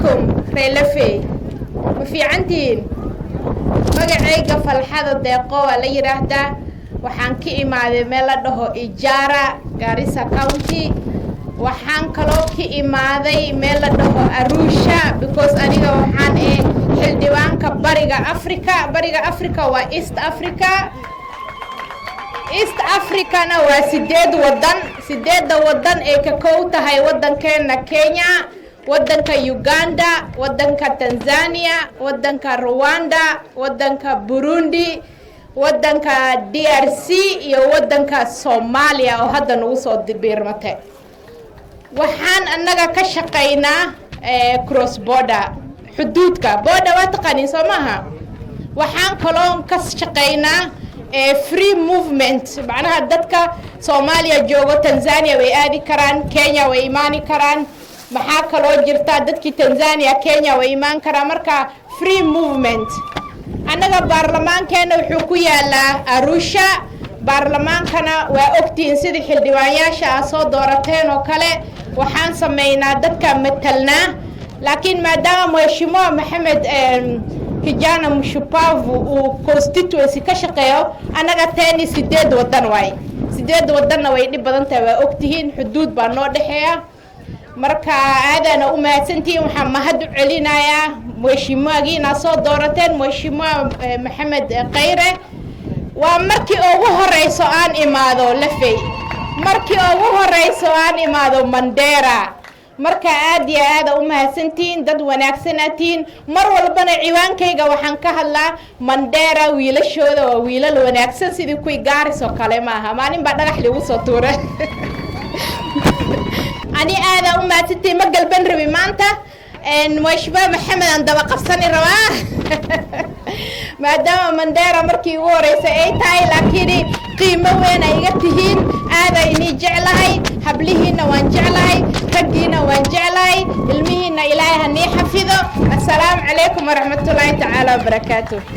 عليكم ريلفي وفي عندين magacayga falxada deeqo waa la yiraahdaa waxaan ka imaaday meel la dhaho Ijara Garissa County waxaan kaloo ka imaaday meel la dhaho Arusha because aniga waxaan xildhibaanka bariga Afrika waa East Africa na waa 8 wadan ee ka kooban wadankeena Kenya wadanka Uganda wadanka Tanzania wadanka Rwanda wadanka Burundi wadanka DRC iyo wadanka Soomaaliya oo hadda nagu soo dibiirmatay waxaan annaga ka shaqeynaa cross border xuduudka border waa taqaaniin Soomaha waxaan kaloo ka shaqeynaa free movement macnaha dadka Soomaaliya joogo Tanzania way aadi karaan Kenya way imaani karaan maxaa kaloo jirta dadkii Tanzania Kenya way imaan karaan marka free movement annaga baarlamaankeena wuxuu ku yaalaa Arusha baarlamaankana waa ogtiin sidii xildhibaanayaasha soo doorateen oo kale waxaan sameeynaa dadka matalnaa laakiin maadaama Mheshimiwa Maxamed Kijana Mshupavu uu constituency ka shaqeeyo annaga taani 8 wadan way 8 wadanna way dhib badan tahay waa ogtihiin xuduud baa noo dhaxeeya marka aadana u mahadsantiin waxaan mahad u celinayaa Mheshimiwa soo doorateen Mheshimiwa Maxamed Khayre waa markii ugu horeyso aan imaado lafay markii ugu horeyso aan imaado Mandera marka aad iyo aad u mahadsantiin dad wanaagsanaatiin mar walbana ciwaankayga waxaan ka hadlaa Mandera wiilashooda waa wiilal wanaagsan sidii kuwi Gaariso kale maaha maalin ba dhagax lagu soo tuuray ani aada u maatay ma galban rabi maanta Mheshimiwa Maxamed aan daba qabsani rabaa maadaama Mandera markii ugu horeysay ay tahay laakiin qiimo weyn ay iga tihiin aada inii jeclahay hablihiina waan jeclahay raggiina waan jeclahay ilmihiina Ilaahay ha nii xafido assalaamu calaykum waraxmatullaahi tacaala wabarakaatuh